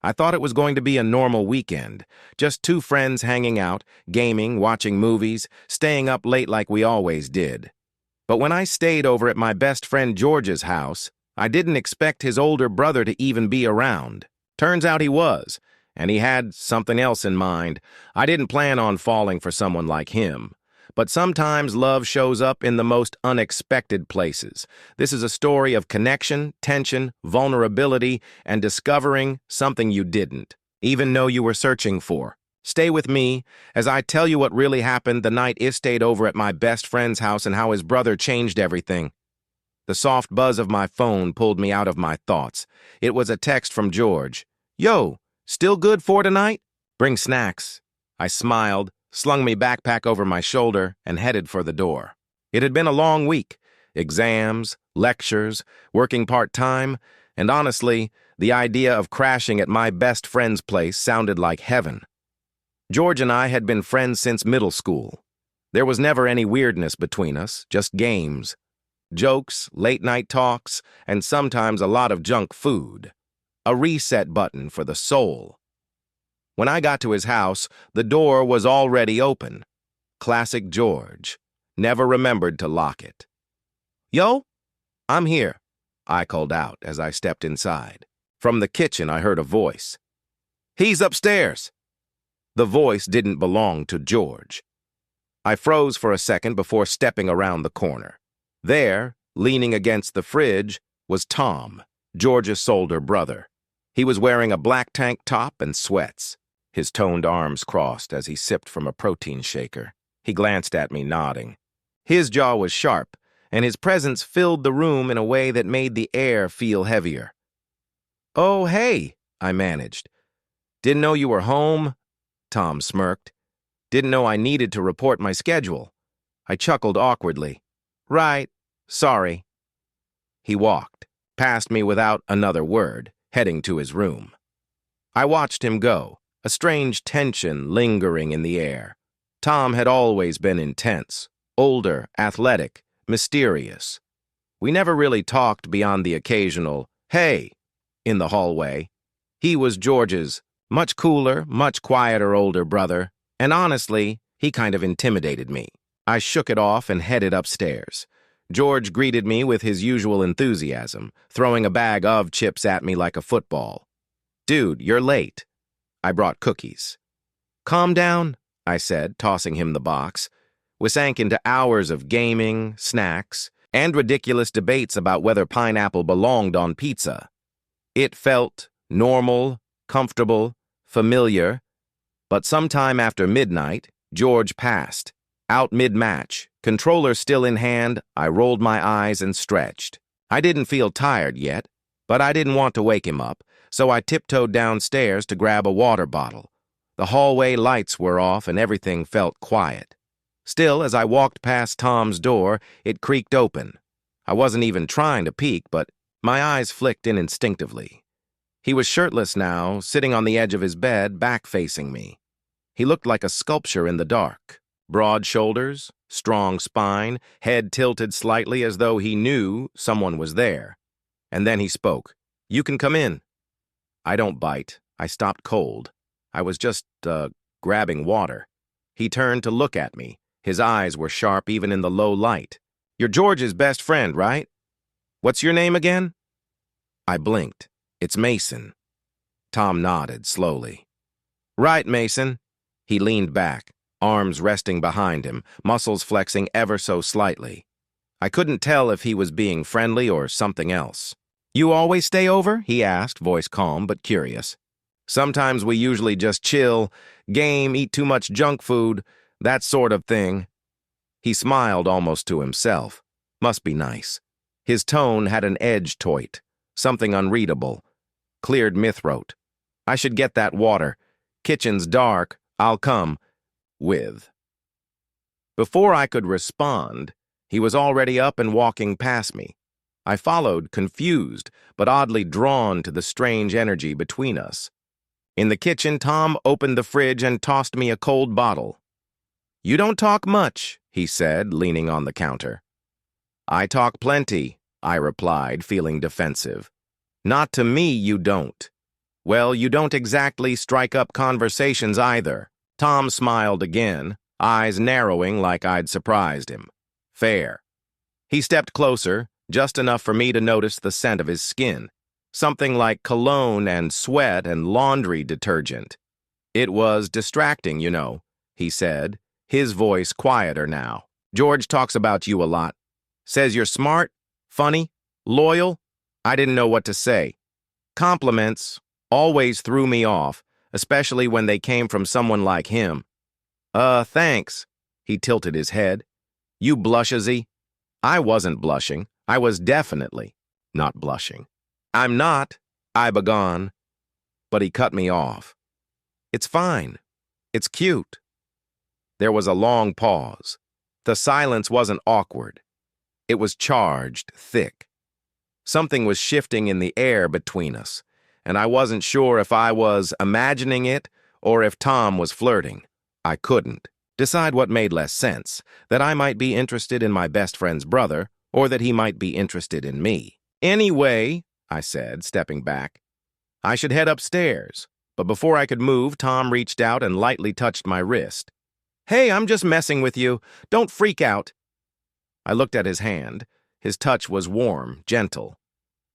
I thought it was going to be a normal weekend, just two friends hanging out, gaming, watching movies, staying up late like we always did. But when I stayed over at my best friend George's house, I didn't expect his older brother to even be around. Turns out he was, and he had something else in mind. I didn't plan on falling for someone like him. But sometimes love shows up in the most unexpected places. This is a story of connection, tension, vulnerability, and discovering something you didn't even know you were searching for. Stay with me as I tell you what really happened the night I stayed over at my best friend's house and how his brother changed everything. The soft buzz of my phone pulled me out of my thoughts. It was a text from George. "Yo, still good for tonight? Bring snacks." I smiled, slung my backpack over my shoulder, and headed for the door. It had been a long week. Exams, lectures, working part-time, and honestly, the idea of crashing at my best friend's place sounded like heaven. George and I had been friends since middle school. There was never any weirdness between us, just games, jokes, late-night talks, and sometimes a lot of junk food. A reset button for the soul. When I got to his house, the door was already open. Classic George. Never remembered to lock it. "Yo, I'm here," I called out as I stepped inside. From the kitchen, I heard a voice. "He's upstairs." The voice didn't belong to George. I froze for a second before stepping around the corner. There, leaning against the fridge, was Tom, George's older brother. He was wearing a black tank top and sweats. His toned arms crossed as he sipped from a protein shaker. He glanced at me, nodding. His jaw was sharp, and his presence filled the room in a way that made the air feel heavier. "Oh, hey," I managed. "Didn't know you were home," Tom smirked. "Didn't know I needed to report my schedule." I chuckled awkwardly. "Right, sorry." He walked, past me without another word, heading to his room. I watched him go, a strange tension lingering in the air. Tom had always been intense, older, athletic, mysterious. We never really talked beyond the occasional, "Hey," in the hallway. He was George's much cooler, much quieter older brother, and honestly, he kind of intimidated me. I shook it off and headed upstairs. George greeted me with his usual enthusiasm, throwing a bag of chips at me like a football. "Dude, you're late." I brought cookies. "Calm down," I said, tossing him the box. We sank into hours of gaming, snacks, and ridiculous debates about whether pineapple belonged on pizza. It felt normal, comfortable, familiar, but sometime after midnight, George passed. Out mid-match, controller still in hand, I rolled my eyes and stretched. I didn't feel tired yet, but I didn't want to wake him up, so I tiptoed downstairs to grab a water bottle. The hallway lights were off and everything felt quiet. Still, as I walked past Tom's door, it creaked open. I wasn't even trying to peek, but my eyes flicked in instinctively. He was shirtless now, sitting on the edge of his bed, back-facing me. He looked like a sculpture in the dark. Broad shoulders, strong spine, head tilted slightly as though he knew someone was there. And then he spoke. "You can come in." I don't bite. I stopped cold. I was just, grabbing water. He turned to look at me. His eyes were sharp even in the low light. "You're George's best friend, right? What's your name again?" I blinked. "It's Mason." Tom nodded slowly. "Right, Mason." He leaned back, arms resting behind him, muscles flexing ever so slightly. I couldn't tell if he was being friendly or something else. "You always stay over?" he asked, voice calm but curious. "Sometimes we usually just chill, game, eat too much junk food, that sort of thing." He smiled almost to himself. Must be nice. His tone had an edge to it, something unreadable. Cleared my throat. "I should get that water. Kitchen's dark. I'll come. With." Before I could respond, he was already up and walking past me. I followed, confused, but oddly drawn to the strange energy between us. In the kitchen, Tom opened the fridge and tossed me a cold bottle. "You don't talk much," he said, leaning on the counter. "I talk plenty," I replied, feeling defensive. "Not to me, you don't." Well, you don't exactly strike up conversations either. Tom smiled again, eyes narrowing like I'd surprised him. Fair. He stepped closer, just enough for me to notice the scent of his skin. Something like cologne and sweat and laundry detergent. It was distracting, you know, he said, his voice quieter now. George talks about you a lot. Says you're smart, funny, loyal. I didn't know what to say. Compliments always threw me off, especially when they came from someone like him. Thanks. He tilted his head. You blushesy? I wasn't blushing. I was definitely not blushing. I'm not, I began, but he cut me off. It's fine. It's cute. There was a long pause. The silence wasn't awkward. It was charged, thick. Something was shifting in the air between us, and I wasn't sure if I was imagining it or if Tom was flirting. I couldn't decide what made less sense, that I might be interested in my best friend's brother or that he might be interested in me. Anyway, I said, stepping back, I should head upstairs. But before I could move, Tom reached out and lightly touched my wrist. Hey, I'm just messing with you. Don't freak out. I looked at his hand. His touch was warm, gentle.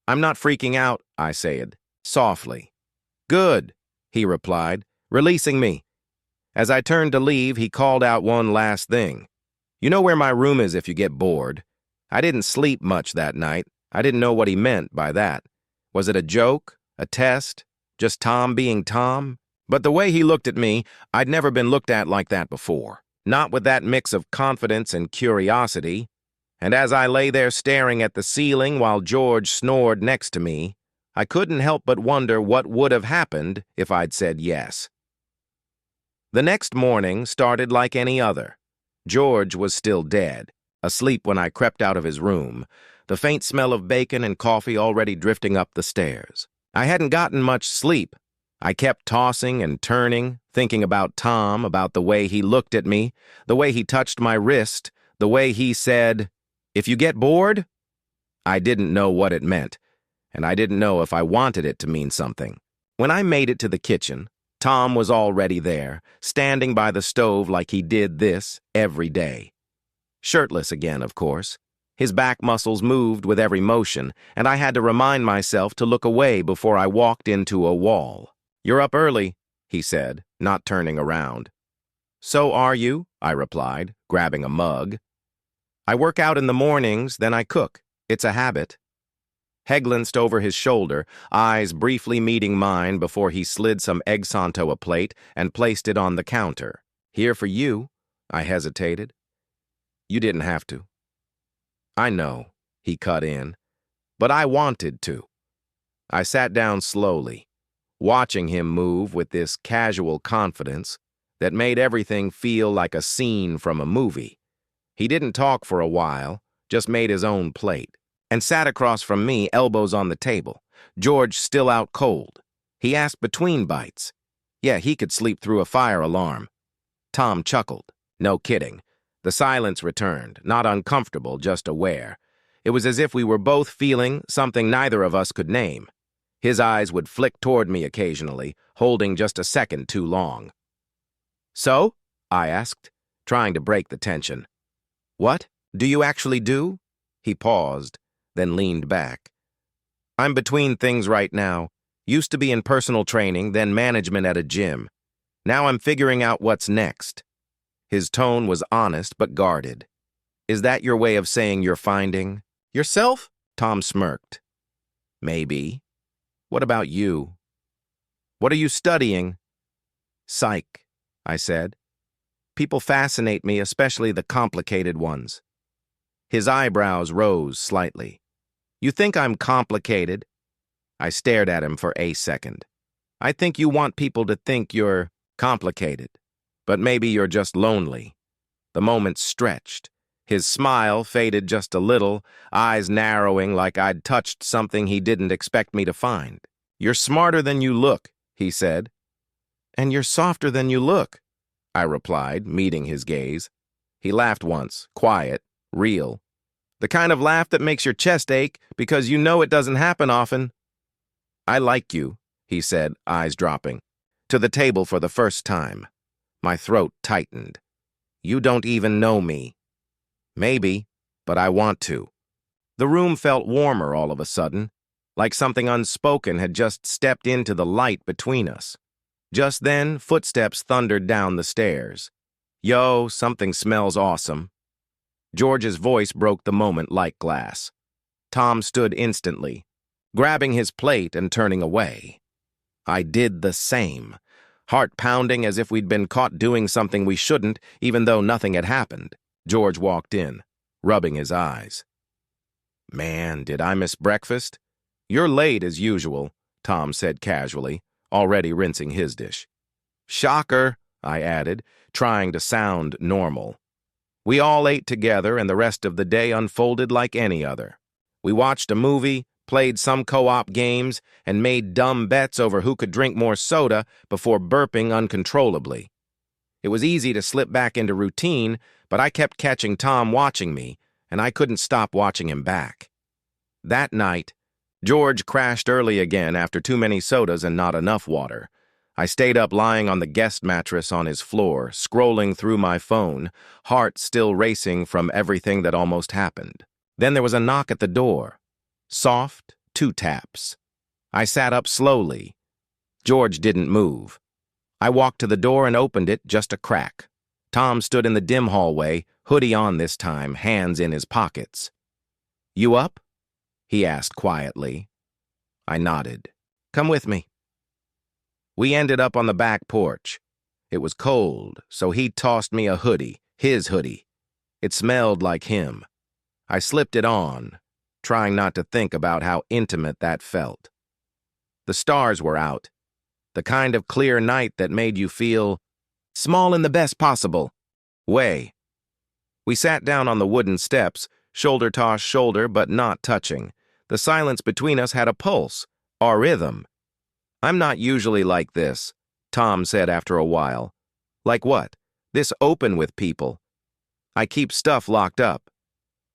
I'm not freaking out, I said, softly. Good, he replied, releasing me. As I turned to leave, he called out one last thing. You know where my room is if you get bored. I didn't sleep much that night. I didn't know what he meant by that. Was it a joke? A test? Just Tom being Tom? But the way he looked at me, I'd never been looked at like that before. Not with that mix of confidence and curiosity. And as I lay there staring at the ceiling while George snored next to me, I couldn't help but wonder what would have happened if I'd said yes. The next morning started like any other. George was still dead, asleep when I crept out of his room, the faint smell of bacon and coffee already drifting up the stairs. I hadn't gotten much sleep. I kept tossing and turning, thinking about Tom, about the way he looked at me, the way he touched my wrist, the way he said, "If you get bored?" I didn't know what it meant, and I didn't know if I wanted it to mean something. When I made it to the kitchen, Tom was already there, standing by the stove like he did this every day. Shirtless again, of course. His back muscles moved with every motion, and I had to remind myself to look away before I walked into a wall. You're up early, he said, not turning around. So are you, I replied, grabbing a mug. I work out in the mornings, then I cook. It's a habit. He glanced over his shoulder, eyes briefly meeting mine before he slid some eggs onto a plate and placed it on the counter. Here for you, I hesitated. You didn't have to. I know, he cut in, but I wanted to. I sat down slowly, watching him move with this casual confidence that made everything feel like a scene from a movie. He didn't talk for a while, just made his own plate, and sat across from me, elbows on the table, George still out cold. He asked between bites. Yeah, he could sleep through a fire alarm. Tom chuckled. No kidding. The silence returned, not uncomfortable, just aware. It was as if we were both feeling something neither of us could name. His eyes would flick toward me occasionally, holding just a second too long. So? I asked, trying to break the tension. What? Do you actually do? He paused, then leaned back. I'm between things right now. Used to be in personal training, then management at a gym. Now I'm figuring out what's next. His tone was honest but guarded. Is that your way of saying you're finding yourself? Tom smirked. Maybe. What about you? What are you studying? Psych, I said. People fascinate me, especially the complicated ones. His eyebrows rose slightly. You think I'm complicated? I stared at him for a second. I think you want people to think you're complicated. But maybe you're just lonely. The moment stretched. His smile faded just a little, eyes narrowing like I'd touched something he didn't expect me to find. You're smarter than you look, he said. And you're softer than you look, I replied, meeting his gaze. He laughed once, quiet, real. The kind of laugh that makes your chest ache because you know it doesn't happen often. I like you, he said, eyes dropping. To the table for the first time. My throat tightened. You don't even know me. Maybe, but I want to. The room felt warmer all of a sudden, like something unspoken had just stepped into the light between us. Just then, footsteps thundered down the stairs. Yo, something smells awesome. George's voice broke the moment like glass. Tom stood instantly, grabbing his plate and turning away. I did the same, heart pounding as if we'd been caught doing something we shouldn't, even though nothing had happened. George walked in, rubbing his eyes. Man, did I miss breakfast? You're late as usual, Tom said casually, already rinsing his dish. Shocker, I added, trying to sound normal. We all ate together and the rest of the day unfolded like any other. We watched a movie, played some co-op games, and made dumb bets over who could drink more soda before burping uncontrollably. It was easy to slip back into routine, but I kept catching Tom watching me, and I couldn't stop watching him back. That night, George crashed early again after too many sodas and not enough water. I stayed up lying on the guest mattress on his floor, scrolling through my phone, heart still racing from everything that almost happened. Then there was a knock at the door. Soft, 2 taps. I sat up slowly. George didn't move. I walked to the door and opened it just a crack. Tom stood in the dim hallway, hoodie on this time, hands in his pockets. You up? He asked quietly. I nodded. Come with me. We ended up on the back porch. It was cold, so he tossed me a hoodie, his hoodie. It smelled like him. I slipped it on, trying not to think about how intimate that felt. The stars were out, the kind of clear night that made you feel small in the best possible way. We sat down on the wooden steps, shoulder to shoulder but not touching. The silence between us had a pulse, a rhythm. I'm not usually like this, Tom said after a while. Like what? This open with people. I keep stuff locked up.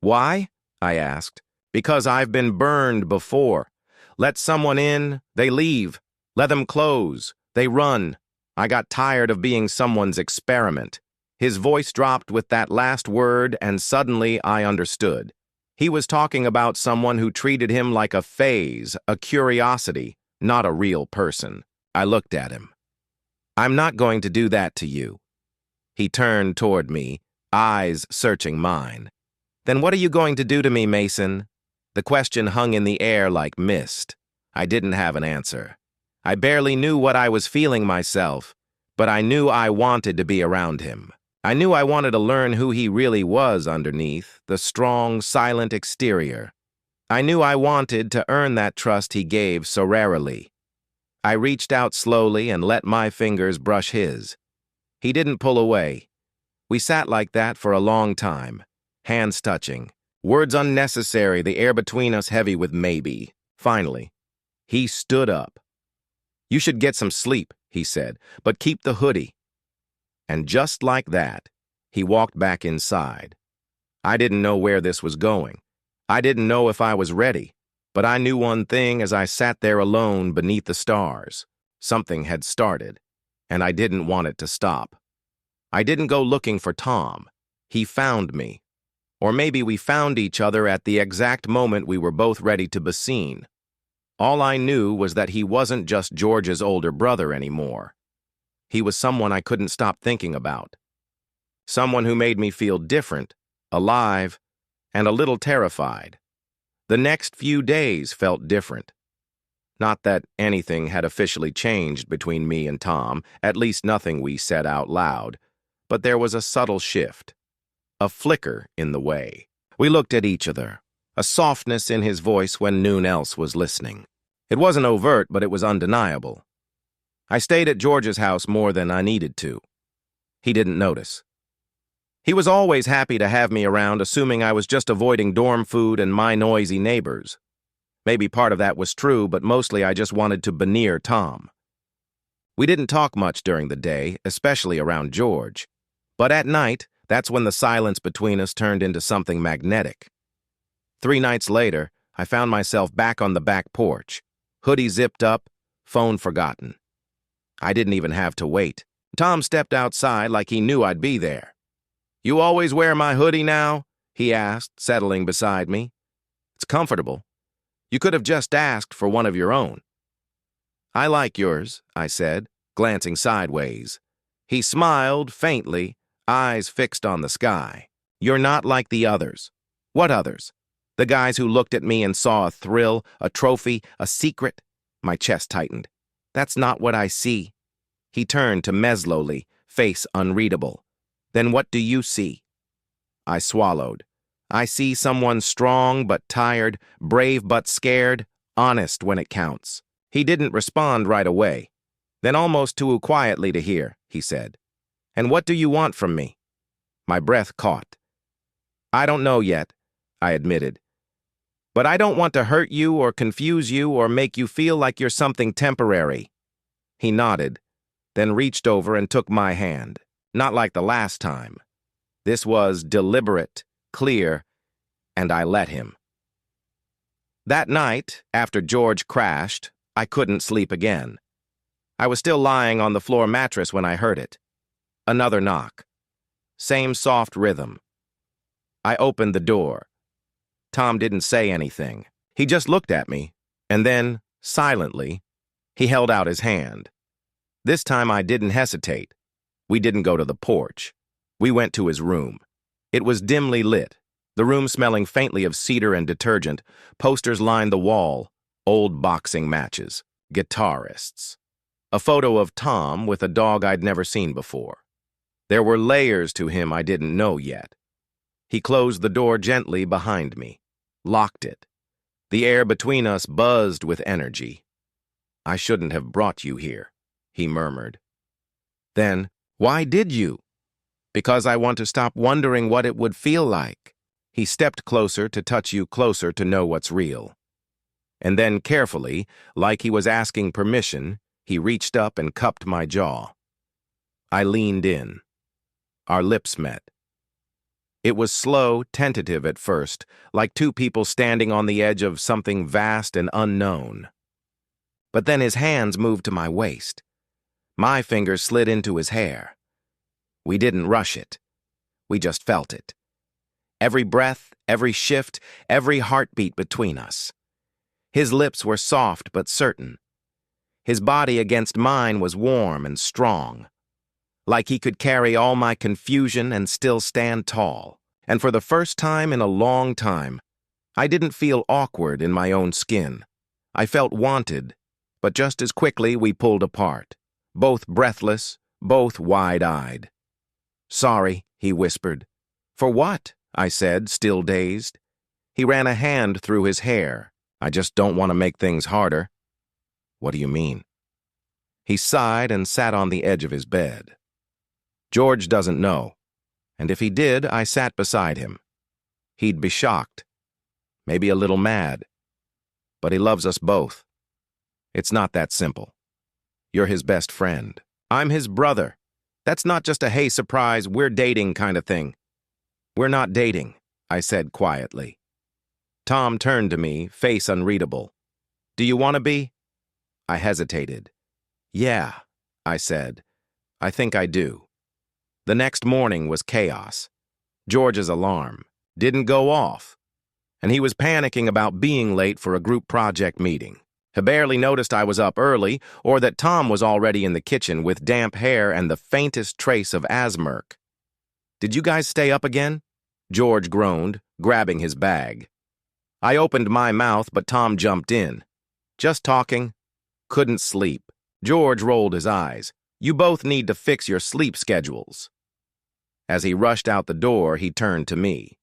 Why? I asked. Because I've been burned before. Let someone in, they leave. Let them close, they run. I got tired of being someone's experiment. His voice dropped with that last word, and suddenly I understood. He was talking about someone who treated him like a phase, a curiosity, not a real person. I looked at him. I'm not going to do that to you. He turned toward me, eyes searching mine. Then what are you going to do to me, Mason? The question hung in the air like mist. I didn't have an answer. I barely knew what I was feeling myself, but I knew I wanted to be around him. I knew I wanted to learn who he really was underneath, the strong, silent exterior. I knew I wanted to earn that trust he gave so rarely. I reached out slowly and let my fingers brush his. He didn't pull away. We sat like that for a long time, hands touching, words unnecessary, the air between us heavy with maybe. Finally, he stood up. You should get some sleep, he said, but keep the hoodie. And just like that, he walked back inside. I didn't know where this was going. I didn't know if I was ready, but I knew one thing as I sat there alone beneath the stars. Something had started, and I didn't want it to stop. I didn't go looking for Tom. He found me. Or maybe we found each other at the exact moment we were both ready to be seen. All I knew was that he wasn't just George's older brother anymore. He was someone I couldn't stop thinking about. Someone who made me feel different, alive, and a little terrified. The next few days felt different. Not that anything had officially changed between me and Tom, at least nothing we said out loud, but there was a subtle shift, a flicker in the way. We looked at each other, a softness in his voice when no one else was listening. It wasn't overt, but it was undeniable. I stayed at George's house more than I needed to. He didn't notice. He was always happy to have me around, assuming I was just avoiding dorm food and my noisy neighbors. Maybe part of that was true, but mostly I just wanted to be near Tom. We didn't talk much during the day, especially around George. But at night, that's when the silence between us turned into something magnetic. 3 nights later, I found myself back on the back porch, hoodie zipped up, Phone forgotten. I didn't even have to wait. Tom stepped outside like he knew I'd be there. "You always wear my hoodie now?" he asked, settling beside me. "It's comfortable. You could have just asked for one of your own." "I like yours," I said, glancing sideways. He smiled faintly, eyes fixed on the sky. "You're not like the others." "What others?" "The guys who looked at me and saw a thrill, a trophy, a secret." My chest tightened. "That's not what I see." He turned to me slowly, face unreadable. "Then what do you see?" I swallowed. "I see someone strong but tired, brave but scared, honest when it counts." He didn't respond right away. Then almost too quietly to hear, he said, "And what do you want from me?" My breath caught. "I don't know yet," I admitted. "But I don't want to hurt you or confuse you or make you feel like you're something temporary." He nodded, then reached over and took my hand. Not like the last time. This was deliberate, clear, and I let him. That night, after George crashed, I couldn't sleep again. I was still lying on the floor mattress when I heard it. Another knock. Same soft rhythm. I opened the door. Tom didn't say anything. He just looked at me, and then, silently, he held out his hand. This time I didn't hesitate. We didn't go to the porch. We went to his room. It was dimly lit, the room smelling faintly of cedar and detergent. Posters lined the wall, old boxing matches, guitarists. A photo of Tom with a dog I'd never seen before. There were layers to him I didn't know yet. He closed the door gently behind me, locked it. The air between us buzzed with energy. "I shouldn't have brought you here," he murmured. Then, "Why did you?" "Because I want to stop wondering what it would feel like." He stepped closer to touch you closer to know what's real. And then carefully, like he was asking permission, he reached up and cupped my jaw. I leaned in. Our lips met. It was slow, tentative at first, like two people standing on the edge of something vast and unknown. But then his hands moved to my waist. My fingers slid into his hair. We didn't rush it. We just felt it. Every breath, every shift, every heartbeat between us. His lips were soft but certain. His body against mine was warm and strong. Like he could carry all my confusion and still stand tall. And for the first time in a long time, I didn't feel awkward in my own skin. I felt wanted, but just as quickly we pulled apart, both breathless, both wide-eyed. "Sorry," he whispered. "For what?" I said, still dazed. He ran a hand through his hair. "I just don't want to make things harder." "What do you mean?" He sighed and sat on the edge of his bed. "George doesn't know. And if he did, I sat beside him. He'd be shocked. Maybe a little mad. But he loves us both. It's not that simple. You're his best friend. I'm his brother. That's not just a hey surprise, we're dating kind of thing." "We're not dating," I said quietly. Tom turned to me, face unreadable. "Do you want to be?" I hesitated. "Yeah," I said. "I think I do." The next morning was chaos. George's alarm didn't go off, and he was panicking about being late for a group project meeting. He barely noticed I was up early or that Tom was already in the kitchen with damp hair and the faintest trace of asthma. "Did you guys stay up again?" George groaned, grabbing his bag. I opened my mouth, but Tom jumped in. "Just talking. Couldn't sleep." George rolled his eyes. "You both need to fix your sleep schedules." As he rushed out the door, he turned to me.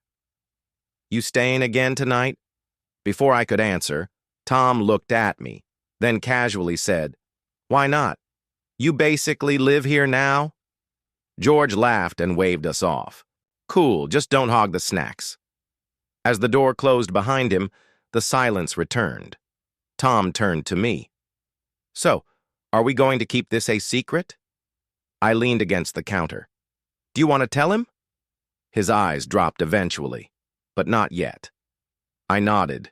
"You staying again tonight?" Before I could answer, Tom looked at me, then casually said, "Why not? You basically live here now?" George laughed and waved us off. "Cool, just don't hog the snacks." As the door closed behind him, the silence returned. Tom turned to me. "So, are we going to keep this a secret?" I leaned against the counter. "Do you want to tell him?" His eyes dropped eventually, but not yet. I nodded.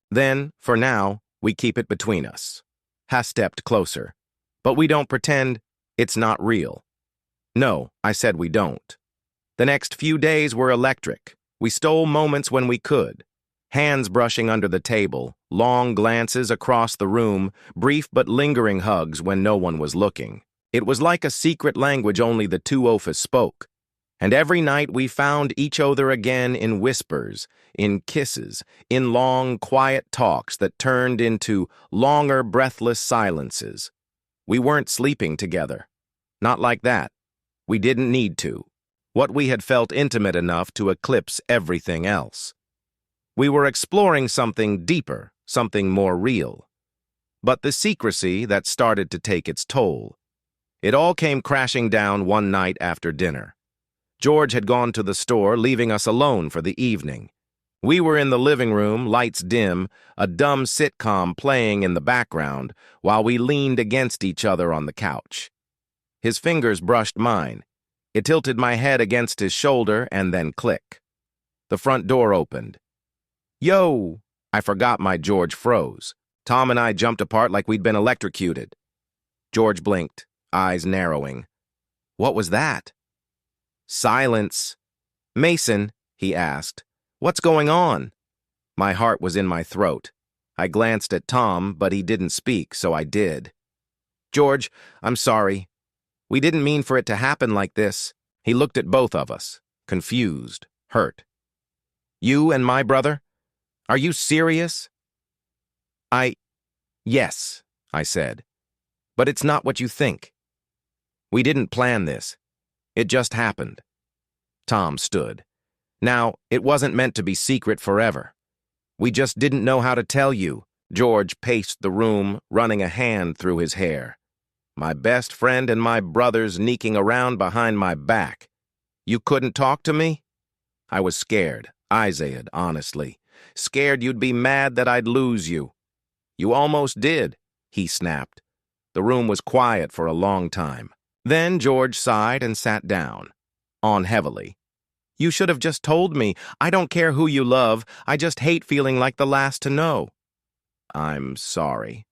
"Then, for now, we keep it between us." has stepped closer. But we don't pretend it's not real. No, I said we don't. The next few days were electric. We stole moments when we could. Hands brushing under the table, long glances across the room, brief but lingering hugs when no one was looking. It was like a secret language only the two of us spoke. And every night we found each other again in whispers, in kisses, in long, quiet talks that turned into longer, breathless silences. We weren't sleeping together. Not like that. We didn't need to. What we had felt intimate enough to eclipse everything else. We were exploring something deeper, something more real. But the secrecy that started to take its toll. It all came crashing down one night after dinner. George had gone to the store, leaving us alone for the evening. We were in the living room, lights dim, a dumb sitcom playing in the background, while we leaned against each other on the couch. His fingers brushed mine. It tilted my head against his shoulder and then click. The front door opened. Yo! I forgot my George froze. Tom and I jumped apart like we'd been electrocuted. George blinked, eyes narrowing. What was that? Silence. Mason, he asked, what's going on? My heart was in my throat. I glanced at Tom, but he didn't speak, so I did. George, I'm sorry. We didn't mean for it to happen like this. He looked at both of us, confused, hurt. You and my brother? Are you serious? Yes, I said. But it's not what you think. We didn't plan this. It just happened. Tom stood. Now, it wasn't meant to be secret forever. We just didn't know how to tell you. George paced the room, running a hand through his hair. My best friend and my brother sneaking around behind my back. You couldn't talk to me? I was scared, Isaiah, honestly. Scared you'd be mad that I'd lose you. You almost did, he snapped. The room was quiet for a long time. Then George sighed and sat down, on heavily. You should have just told me. I don't care who you love. I just hate feeling like the last to know. I'm sorry,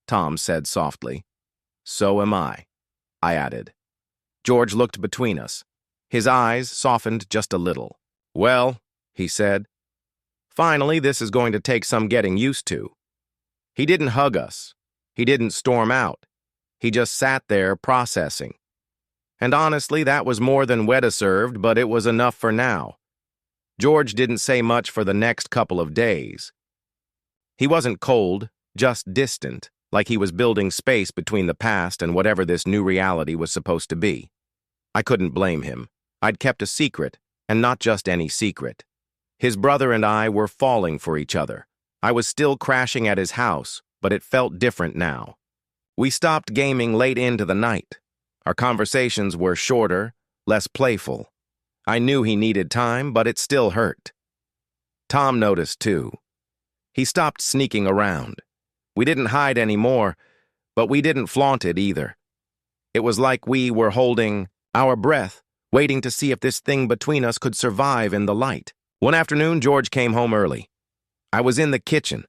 Tom said softly. So am I added. George looked between us. His eyes softened just a little. Well, he said, finally this is going to take some getting used to. He didn't hug us. He didn't storm out. He just sat there processing. And honestly, that was more than Weta served, but it was enough for now. George didn't say much for the next couple of days. He wasn't cold, just distant, like he was building space between the past and whatever this new reality was supposed to be. I couldn't blame him. I'd kept a secret, and not just any secret. His brother and I were falling for each other. I was still crashing at his house, but it felt different now. We stopped gaming late into the night. Our conversations were shorter, less playful. I knew he needed time, but it still hurt. Tom noticed too. He stopped sneaking around. We didn't hide anymore, but we didn't flaunt it either. It was like we were holding our breath, waiting to see if this thing between us could survive in the light. One afternoon, George came home early. I was in the kitchen,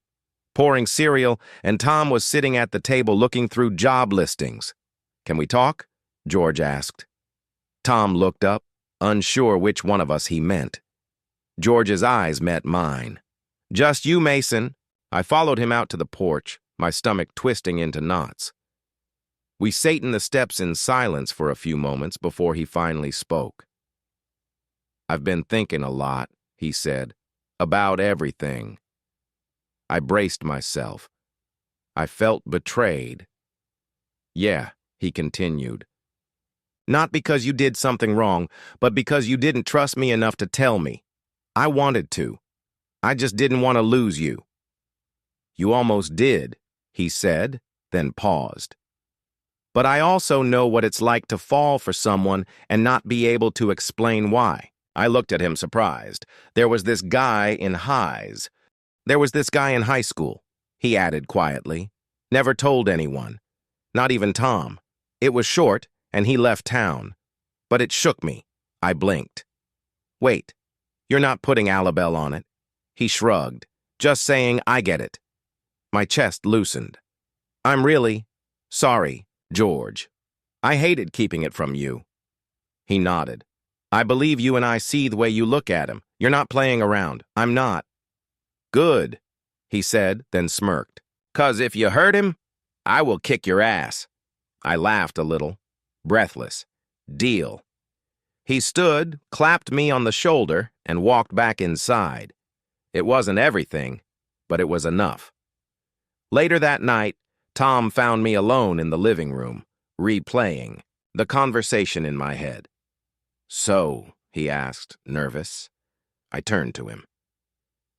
pouring cereal, and Tom was sitting at the table looking through job listings. Can we talk? George asked. Tom looked up, unsure which one of us he meant. George's eyes met mine. Just you, Mason. I followed him out to the porch, my stomach twisting into knots. We sat in the steps in silence for a few moments before he finally spoke. I've been thinking a lot, he said, about everything. I braced myself. I felt betrayed. Yeah, he continued. Not because you did something wrong, but because you didn't trust me enough to tell me. I wanted to. I just didn't want to lose you. You almost did, he said, then paused. But I also know what it's like to fall for someone and not be able to explain why. I looked at him surprised. There was this guy in high school, he added quietly. Never told anyone. Not even Tom. It was short, and he left town. But it shook me. I blinked. Wait, you're not putting Alabelle on it. He shrugged, just saying I get it. My chest loosened. I'm really sorry, George. I hated keeping it from you. He nodded. I believe you and I see the way you look at him. You're not playing around. I'm not. Good, he said, then smirked. 'Cause if you hurt him, I will kick your ass. I laughed a little, breathless. Deal. He stood, clapped me on the shoulder, and walked back inside. It wasn't everything, but it was enough. Later that night, Tom found me alone in the living room, replaying the conversation in my head. So, he asked, nervous. I turned to him.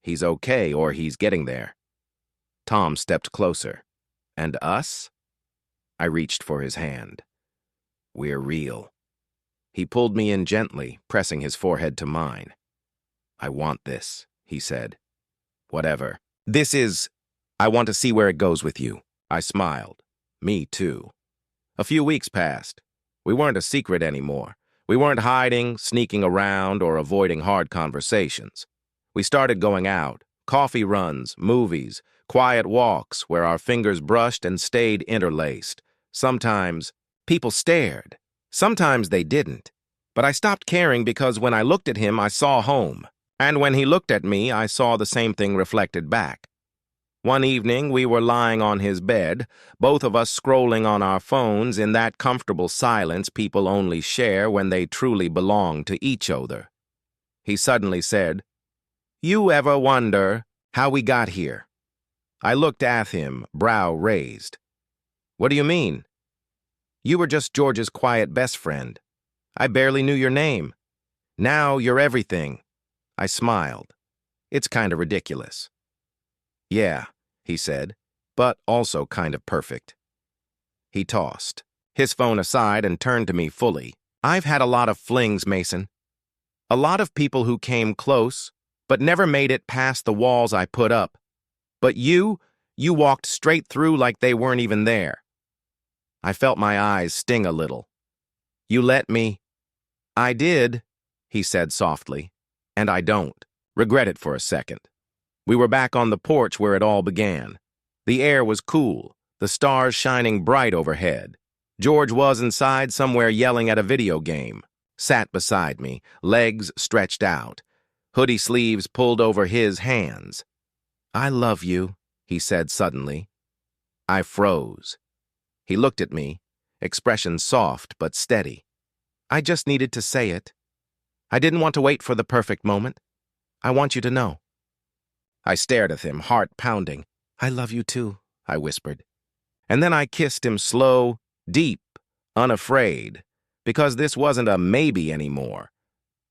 He's okay, or he's getting there. Tom stepped closer. And us? I reached for his hand. We're real. He pulled me in gently, pressing his forehead to mine. I want this, he said. Whatever. I want to see where it goes with you. I smiled. Me too. A few weeks passed. We weren't a secret anymore. We weren't hiding, sneaking around, or avoiding hard conversations. We started going out, coffee runs, movies, quiet walks where our fingers brushed and stayed interlaced. Sometimes people stared. Sometimes they didn't. But I stopped caring because when I looked at him, I saw home. And when he looked at me, I saw the same thing reflected back. One evening, we were lying on his bed, both of us scrolling on our phones in that comfortable silence people only share when they truly belong to each other. He suddenly said, "You ever wonder how we got here?" I looked at him, brow raised. "What do you mean?" "You were just George's quiet best friend. I barely knew your name. Now you're everything." I smiled. "It's kind of ridiculous." "Yeah," he said, "but also kind of perfect." He tossed his phone aside and turned to me fully. "I've had a lot of flings, Mason. A lot of people who came close, but never made it past the walls I put up. But you walked straight through like they weren't even there." I felt my eyes sting a little. "You let me." "I did," he said softly, "and I don't regret it for a second." We were back on the porch where it all began. The air was cool, the stars shining bright overhead. George was inside somewhere yelling at a video game, sat beside me, legs stretched out, hoodie sleeves pulled over his hands. "I love you," he said suddenly. I froze. He looked at me, expression soft but steady. I just needed to say it. I didn't want to wait for the perfect moment. I want you to know. I stared at him, heart pounding. "I love you too," I whispered. And then I kissed him slow, deep, unafraid, because this wasn't a maybe anymore.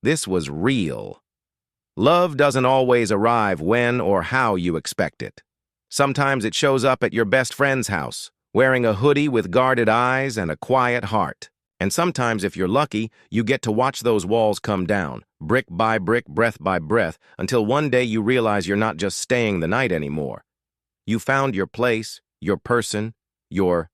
This was real. Love doesn't always arrive when or how you expect it. Sometimes it shows up at your best friend's house, wearing a hoodie with guarded eyes and a quiet heart. And sometimes, if you're lucky, you get to watch those walls come down, brick by brick, breath by breath, until one day you realize you're not just staying the night anymore. You found your place, your person, your